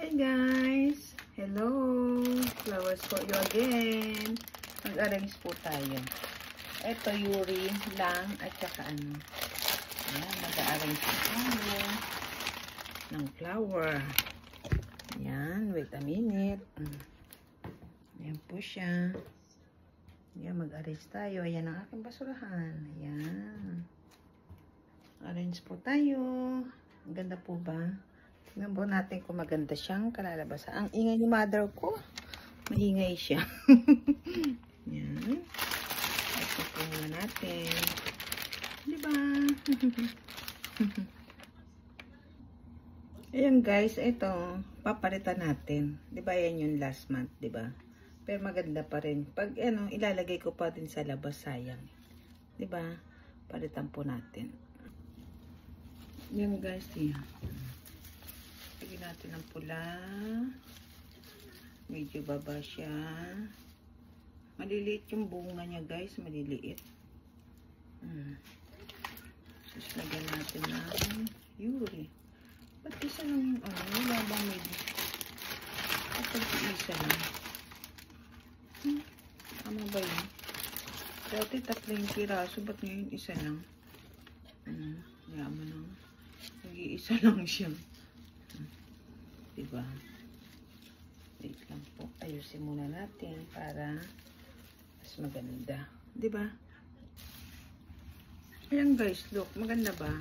Hi guys! Hello! Flowers for you again. Mag-arrange po tayo. Ito Yuri lang at saka ano. Ayan, mag-arrange po tayo ng flower. Ayan, wait a minute. Ayan po siya. Ayan, mag-arrange tayo. Ayan ang aking basurahan. Ayan. Arrange po tayo. Ang ganda po ba? Tingnan po natin kung maganda siyang kalalabasan. Ang ingay ni mother ko. Maingay siya. Yan. Ito po muna natin. Diba? Ayan guys, ito. Papalitan natin. Diba yan yung last month, diba? Pero maganda pa rin. Pag ano, ilalagay ko pa din sa labas, sayang. Diba? Palitan po natin. Yan guys, yan. Lagyan natin ng pula. Medyo baba siya. Maliliit yung bunga niya guys. Maliliit. Tapos lagyan natin ng Yuri. Ba't isa lang yung ano? Wala bang may kapag isa lang. Tama ba yun? Dati 3 piraso. Ba't ngayon isa lang? Yaman lang. Nag-iisa lang siya. Diba? Wait lang po. Ayusin muna natin para mas maganda. Diba? Ayan guys, look. Maganda ba?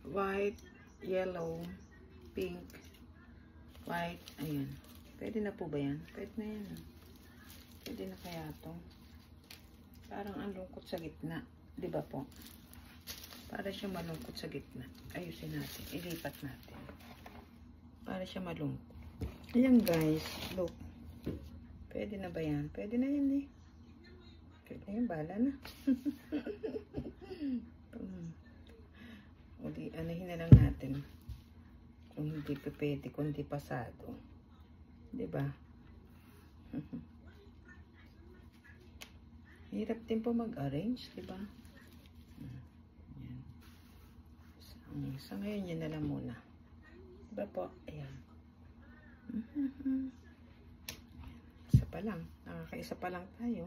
White, yellow, pink, white. Ayan. Pwede na po ba yan? Pwede na yan. Pwede na kaya to. Parang ang lungkot sa gitna. Diba po? Para siya malungkot sa gitna. Ayusin natin. Ilipat natin. Para siya malungkot. Ayan guys. Look. Pwede na ba yan? Pwede na yan eh. Pwede na yan. Bala na. Uli, anahin na lang natin. Kung hindi pa pwede. Kung hindi pasado. Diba? Hirap din po mag-arrange. Diba? Sa ngayon, yun na lang muna. Diba po? Ayan. Isa pa lang. Nakakaisa pa lang tayo.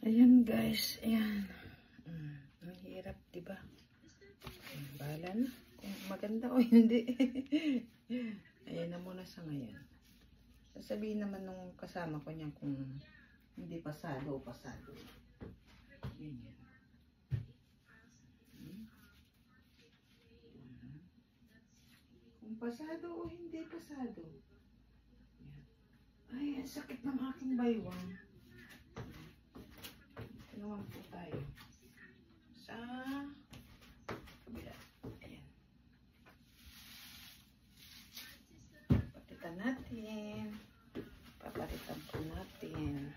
Ayan guys. Ayan. Ang hirap, diba? Bahala na. Kung maganda o hindi. Ayan na muna sa ngayon. Sasabihin naman nung kasama ko niyan kung hindi pasado o pasado. Ayan yan. Pasado o hindi pasado. Ay, ang sakit ng aking baywang. Ito naman po tayo. Sa kabila. Ayan. Papalitan natin. Papalitan po natin.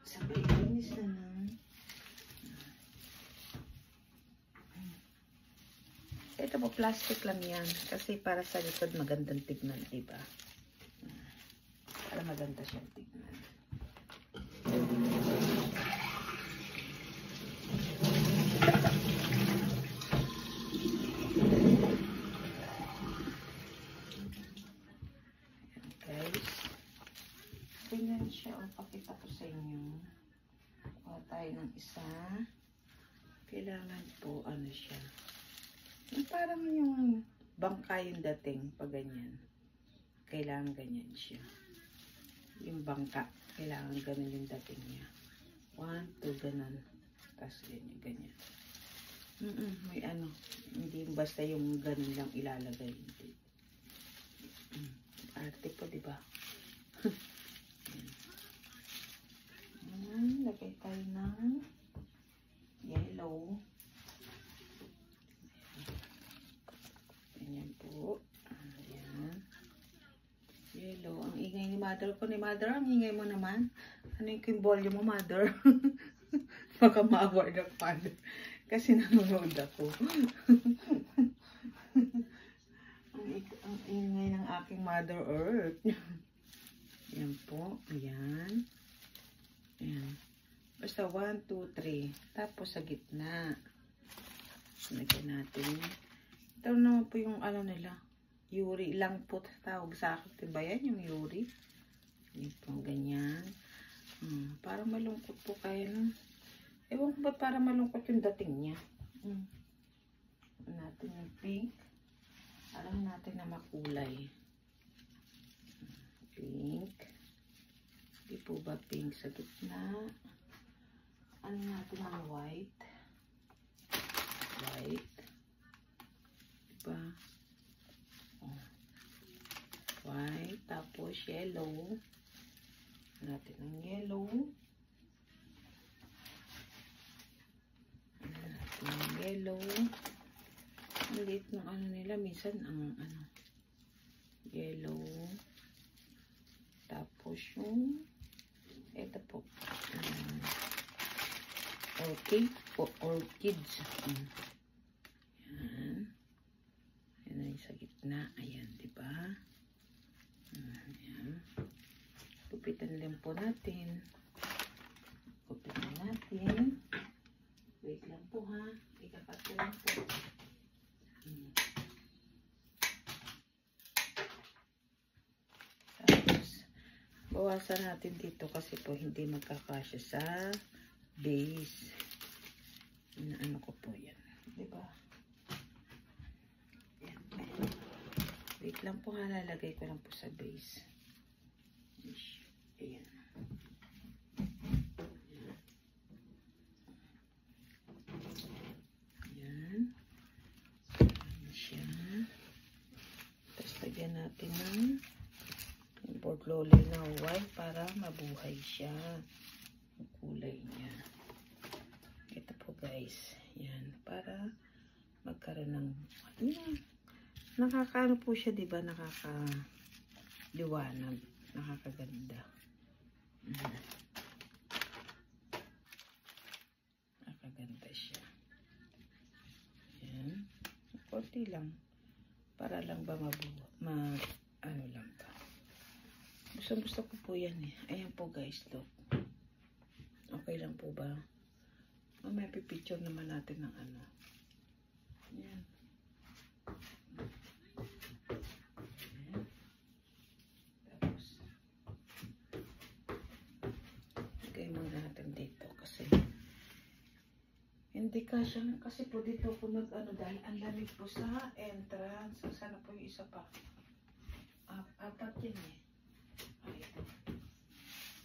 Sabay inis na lang. Ito po, plastic lang yan. Kasi para sa likod, magandang tignan, diba? Para maganda siyang tignan. Ayan, guys. Ganyan siya. Pakita ko sa inyo. Kuha tayo ng isa. Kailangan po, ano siya. Parang yung bangka yung dating pag ganyan. Kailangan ganyan siya. Yung bangka, kailangan ganun yung dating niya. 1, 2, ganun. Tapos ganyan, ganyan. May ano, hindi basta yung ganun lang ilalagay. Arte po, diba? Lagay tayo ng yellow. Ayan po. Ayan. Yellow. Ang ingay ni mother ko. Ni mother, ang ingay mo naman. Ano yung volume mo, mother? Baka ma-award ang father. Kasi nanonood ako. ang ingay ng aking Mother Earth. Ayan po. Ayan. Ayan. Basta 1, 2, 3. Tapos sa gitna. Lagyan natin. Ito naman po yung ano nila. Yuri lang po tawag sa akin. Diba yan yung yuri? Ito, ganyan. Parang malungkot po kayo. No? Ewan ko ba't parang malungkot yung dating niya. Natin yung pink. Alam natin na makulay. Pink. Di po ba pink sa gitna? Ano natin ang white? White. Diba? White. Tapos yellow. Natin ang yellow. Natin ang yellow. Maliit ng ano nila. Minsan ang ano. Yellow. Tapos yung ito po. Orchids. Yan. Yan ay sa gitna. Ayan, diba? Ayan. Gupitan din po natin. Gupitan natin. Wait lang po ha. Ikakat ko lang po. Tapos, bawasan natin dito kasi po hindi magkakasya sa base. Inaano ko po yan. Diba? Yan. Wait lang po ha. Lalagay ko lang po sa base. Ayan. Ayan. Ayan siya. Tapos lagyan natin ng board roller na white para mabuhay siya. Ang kulay niya. Ito po guys. Yan. Para magkaroon ng nakakaano po siya, diba? Nakakaliwanag. Nakakaganda. Nakakaganda siya. Yan. Konti lang. Para lang ba ano lang ba. Gusto ko po yan eh. Ayan po guys, look. Okay lang po ba? May pipicture naman natin ng ano. Ayan. Ayan. Tapos, lagay muna natin dito kasi hindi kasi po dito po ano dahil ang lamig po sa entrance. Sana po yung isa pa. Apat yan eh.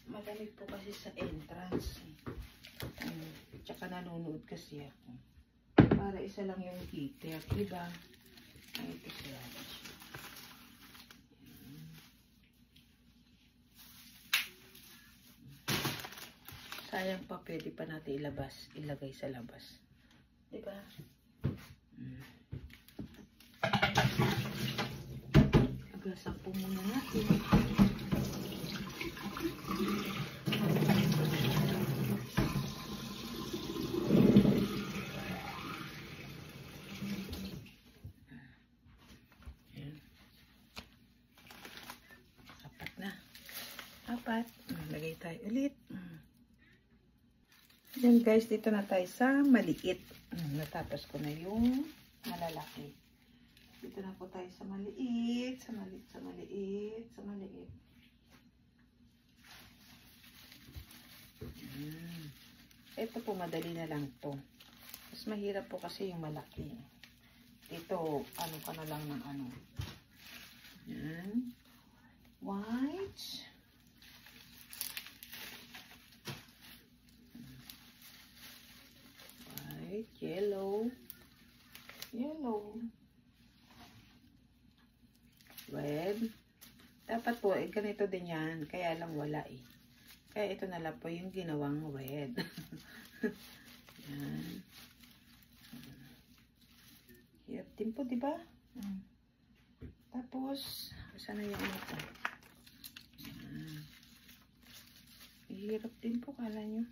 Malamig po kasi sa entrance. Tsaka nanonood kasi ako. Para isa lang yung heater, diba? Ay, ito siya. Sayang pa, pwede pa natin ilagay sa labas. Diba? Agasan po muna natin. Apat. Lagay tayo ulit. Yan guys, dito na tayo sa maliit. Natapos ko na yung malalaki. Dito na po tayo sa maliit, sa maliit, sa maliit, sa maliit. Ito po, madali na lang to. Mas mahirap po kasi yung malaki. Dito, ano ka na lang ng ano. Yan. White. Yellow, red. Dapat po, ganito din yan. Kaya lang wala eh. Kaya ito na lang po yung ginawang red. Yan. Hirap din po, diba? Tapos, sana yung ito. Yan. Hirap din po, kala nyo.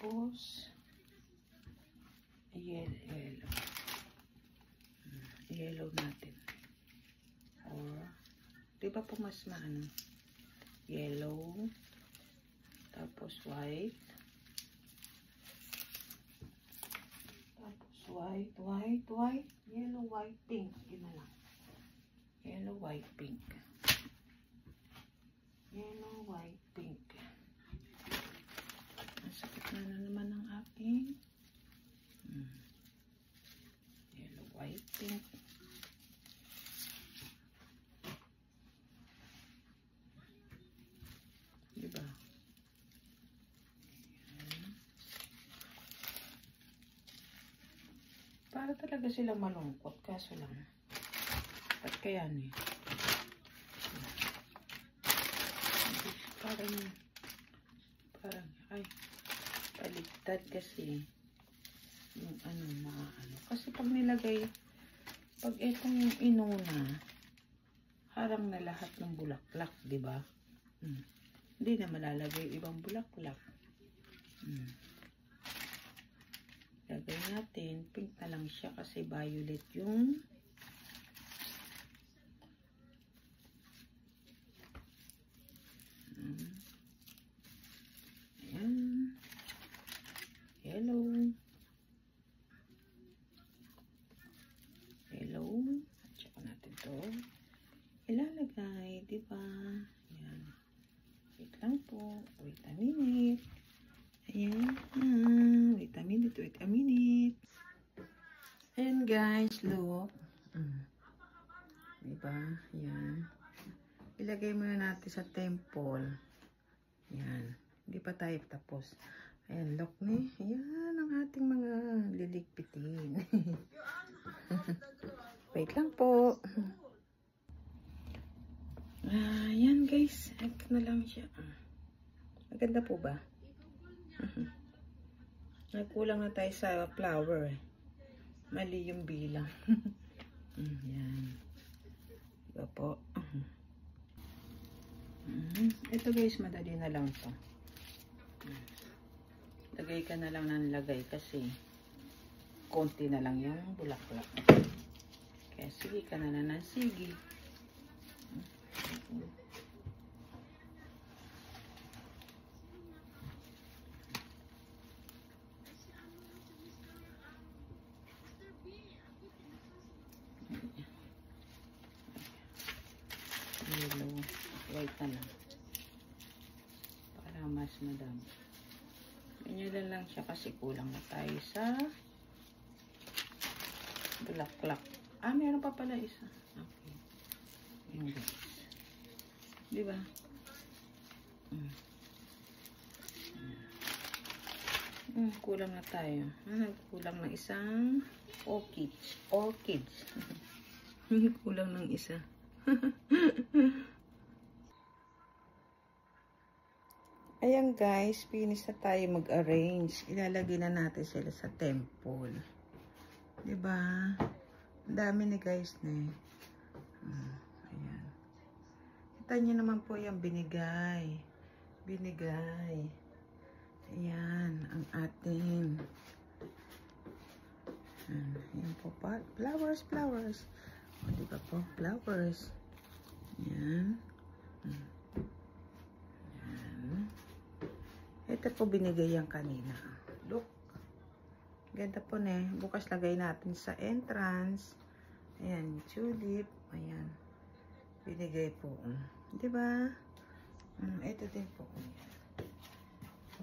Tapos, yellow natin. Or, diba po mas maano? Yellow, tapos white, white, white, white, yellow, white, pink. Yun na lang. Yellow, white, pink. Yellow, white, pink. Nasa gitna na naman ng aking yellow, white, pink. Diba? Para talaga silang malungkot, kaso lang. Ba't kaya eh? Parang, ay, paligtad kasi yung mga Kasi pag nilagay, pag itong inuna, harang na lahat ng bulaklak, di ba? Hindi na malalagay ibang bulaklak. Lagay natin, pink na lang siya kasi violet yung ayan. Yellow. Yellow. At saka natin to ilalagay, diba? Ayan. Wait lang po. Wait a minute. Ayan. Wait a minute. Wait a minute. And guys, look. Diba? Ayan. Ilagay muna natin sa temple. Ayan. Hindi pa tayo tapos. Ayan, look ni. Ayan ang ating mga liligpitin. Wait lang po. Ayan guys. Ito na lang siya. Maganda po ba? Nagkulang na tayo sa flower. Mali yung bilang. Ayan. Diba po? Ito guys, madali na lang to. Lagay ka na lang ng lagay kasi konti na lang yung bulaklak. Kaya sige ka na lang ng sige. Yellow, white na lang. Para mas madami. Ganyan lang siya kasi kulang na tayo sa bulaklak. Meron pa pala isa. Okay. Ayan guys. Diba? Kulang na tayo. Kulang na isang orchids. Orchids. Kulang ng isa. Ayan guys, finish na tayo mag-arrange. Ilalagay na natin sila sa temple. Diba? Ang dami ni guys na ayan. Kita nyo naman po yung binigay. Binigay. Ayan, ang ating. Ayan po pa. Flowers, flowers. O, diba po? Flowers. Ayan. Ito po binigay yan kanina. Look. Ganda po ne. Bukas lagay natin sa entrance. Ayan, tulip. Ayan. Binigay po. Diba? Ito din po.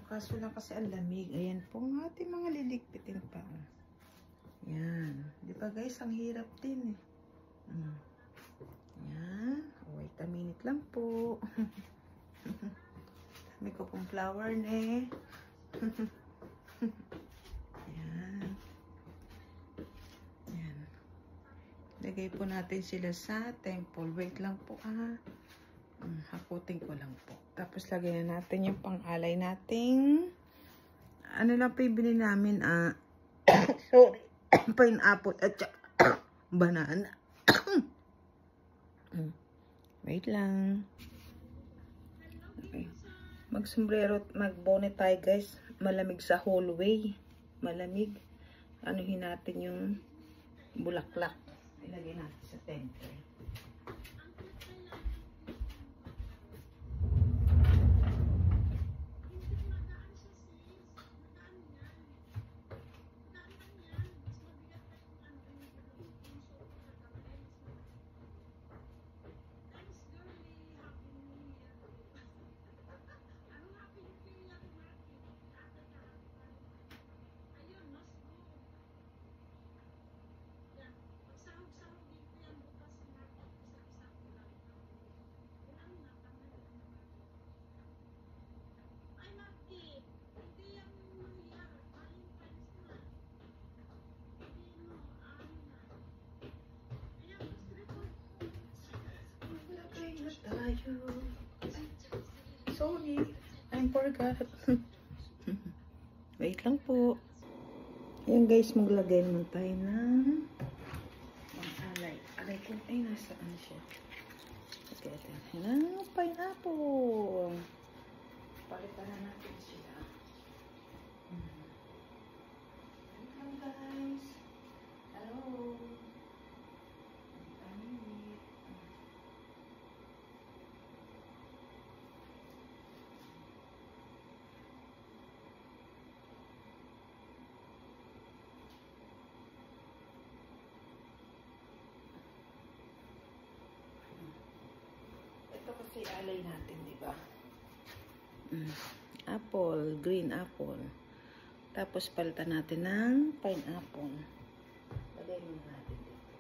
Kaso lang kasi ang lamig. Ayan po ang ating mga liligpitin pa. Ayan. Diba guys, ang hirap din eh. Ayan. Wait a minute lang po. May ko pong flower ne. Ayan. Ayan. Lagay po natin sila sa temple. Wait lang po hakutin ko lang po. Tapos lagay na natin yung pang-alay nating ano lang po yung binili namin sorry. Pineapple at banana. Wait lang. Okay. Mag-sombrero, mag-bonnet tayo guys. Malamig sa hallway. Malamig. Anuhin natin yung bulaklak. Ilagay natin sa temple. sorry. I forgot. Wait lang po. Ayan guys, maglagay naman tayo ng alay. Alay ko, ay nasaan siya? Okay, ito ng pineapple. Palitan na natin sila. Wait lang guys. Hello. Ito kasi alay natin, di ba? Apple, green apple. Tapos palitan natin ng pineapple. Lagay muna natin dito.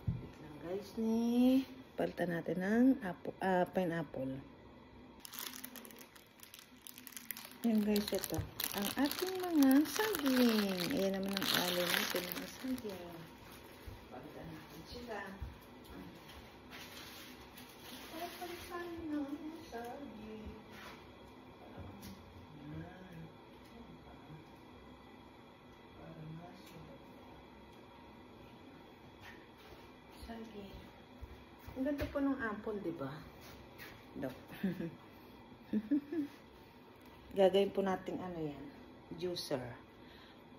Wait lang guys ni. Palitan natin ng pineapple. Ayan guys, ito. Ang ating mga saging. Ayan naman ang alay natin ng saging. Palitan natin sila. Palitan ng saging. Saging. Ang ganda po ng apple, di ba? Dok. Gagawin po natin ano yan, juicer.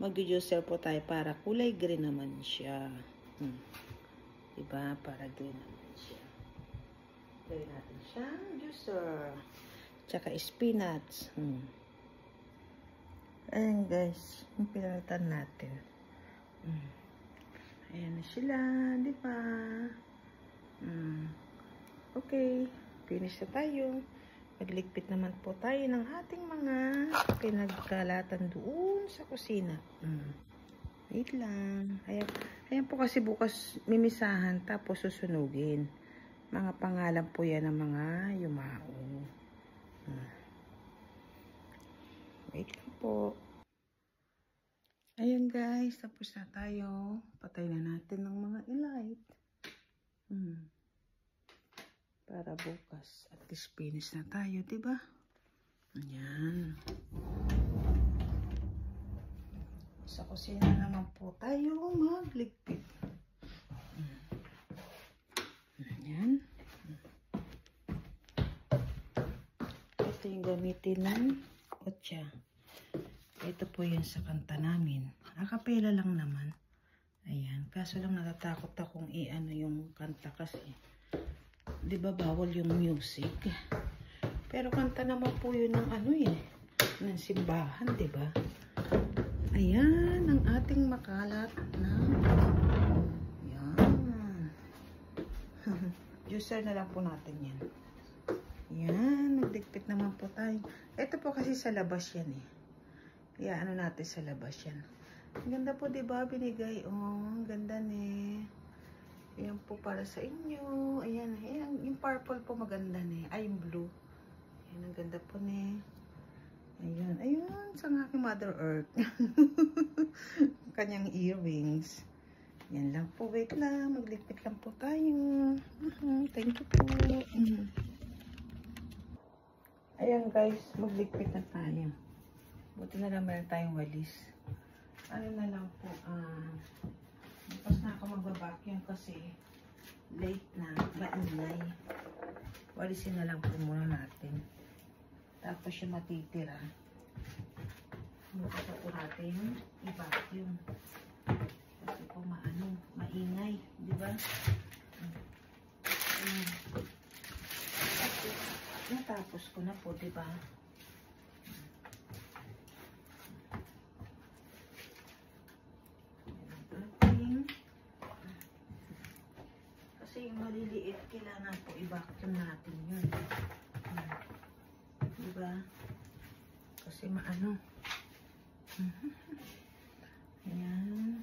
Mag-juicer po tayo para kulay green naman siya. Diba? Para green naman siya. Gawin natin siyang juicer. Tsaka spinach. Ayan guys, yung pinalitan natin. Ayan na sila, diba? Okay, finish na tayo. Magligpit naman po tayo ng ating mga pinagkalatan doon sa kusina. Wait lang. Ayan po kasi bukas mimisahan tapos susunugin. Mga pangalan po yan ng mga yumao. Wait lang po. Ayan guys, tapos na tayo. Patay na natin ng mga light. Para bukas at least finish na tayo, diba? Ayan. Sa kusina naman po tayo magligpit. Ayan. Ito yung gamitin ng kotsa. Ito po yun sa kanta namin. Akapela lang naman. Ayan. Kaso lang natatakot akong i-ano yung kanta kasi. Diba bawal yung music? Pero kanta naman po yun ng ano eh. Ng simbahan, diba? Ayan. Ang ating makalat na. Ayan. Juicer na lang po natin yan. Ayan. Nagdikpit naman po tayo. Ito po kasi sa labas yan eh. Kaya ano natin sa labas yan. Ang ganda po, diba? Binigay. Oh, ang ganda ne. Ayan po para sa inyo. Ayan, ayan. Yung purple po maganda ne. Ay, yung blue. Ayan, ang ganda po ne. Ayan, ayun. Sa aking Mother Earth. Kanyang earrings. Yan lang po. Wait lang. Magligpit lang po tayo. Thank you po. Ayan guys. Magligpit na tayo. Buti na lang meron tayong walis. Ano na lang po. Tapos na ako magbabacuum kasi late na, maingay. Walisin na lang po muna natin. Tapos yung matitira, mukha po natin i-vacuum. Kasi po maingay, di ba? Natapos ko na po, di ba? Kasi yung maliliit, kailangan po i-vacuum natin yun. Diba? Kasi maano. Ayan. Ayan.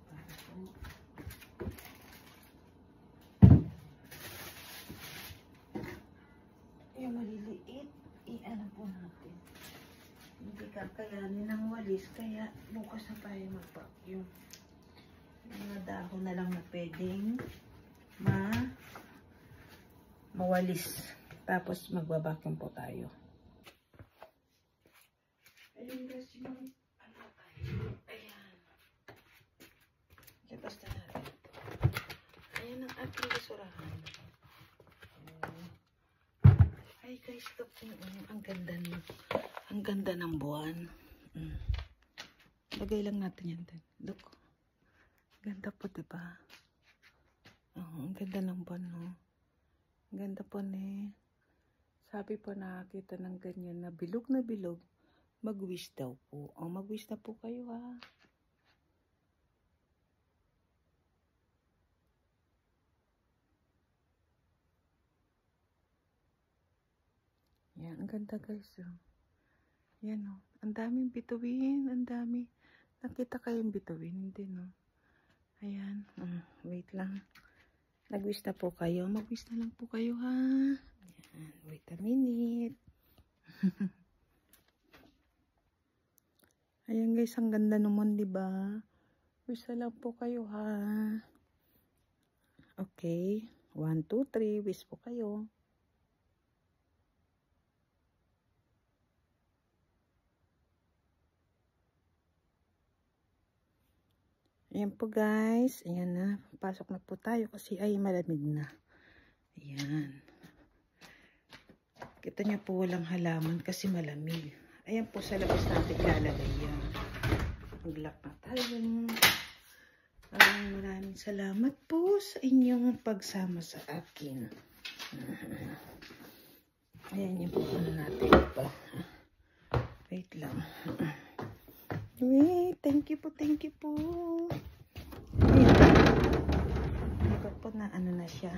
Para po. Yung maliliit, i-ano po natin. Hindi kakayanin ng walis, kaya bukas na tayo mag-vacuum. Mga dahon na lang na pwedeng mawalis. Tapos magbabacuum po tayo. Ayun guys, yung ano tayo. Ayan. Labas na natin. Ayan ang ating basurahan. Ay guys, ito po. Ang ganda ng buwan. Lagay lang natin yan din. Look. Ganda po, diba? Ang ganda ng buwan, no? Ang ganda po, ne. Sabi po nakakita ng ganyan na bilog, mag-wish daw po. Mag-wish na po kayo, ha. Yan, ang ganda guys, oh. Yan, oh. Ang daming bituin, ang dami. Nakita kayong bituin, hindi, no? Ayan, wait lang. Nag-wish na po kayo. Mag-wish na lang po kayo, ha. Ayan, wait a minute. Ayan guys, ang ganda naman, diba? Wish na lang po kayo, ha. Okay. 1, 2, 3. Wish po kayo. Ayan po guys. Ayan na. Pasok na po tayo kasi ay malamig na. Ayan. Kita niyo po walang halaman kasi malamig. Ayan po sa labas natin ilalagay yan. Mag-lock na tayo. Maraming salamat po sa inyong pagsama sa akin. Ayan yung po ano natin pa. Wait lang. Wait, thank you po. Ayan. Ito po na ano na siya.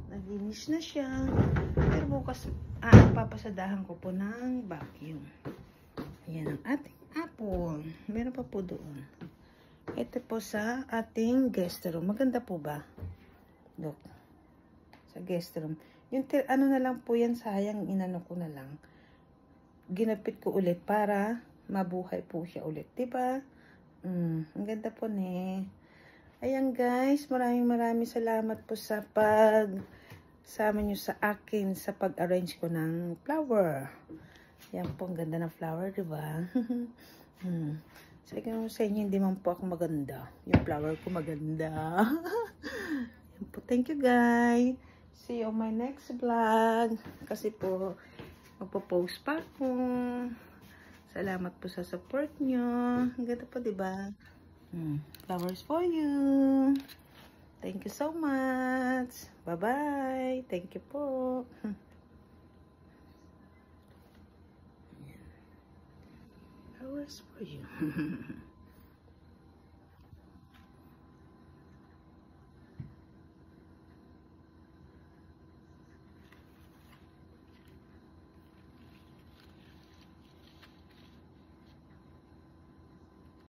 Naglinis na siya. Pero bukas, papasadahan ko po ng vacuum. Ayan ang ating apple. Meron pa po doon. Ito po sa ating guest room. Maganda po ba? Look. Sa guest room. Yung ano na lang po yan, sayang inano ko na lang. Ginapit ko ulit para mabuhay po siya ulit, diba? Ang ganda po, ne. Ayan guys, maraming salamat po sa pagsama nyo sa akin sa pag-arrange ko ng flower. Ayan po, ang ganda ng flower, diba? Sabi ko sa inyo, hindi man po ako maganda. Yung flower ko maganda. Ayan po, thank you guys. See you on my next vlog. Kasi po, magpo-post pa ako. Salamat po sa support nyo. Ang ganda po, diba? Flowers for you. Thank you so much. Bye-bye. Thank you po. Flowers for you.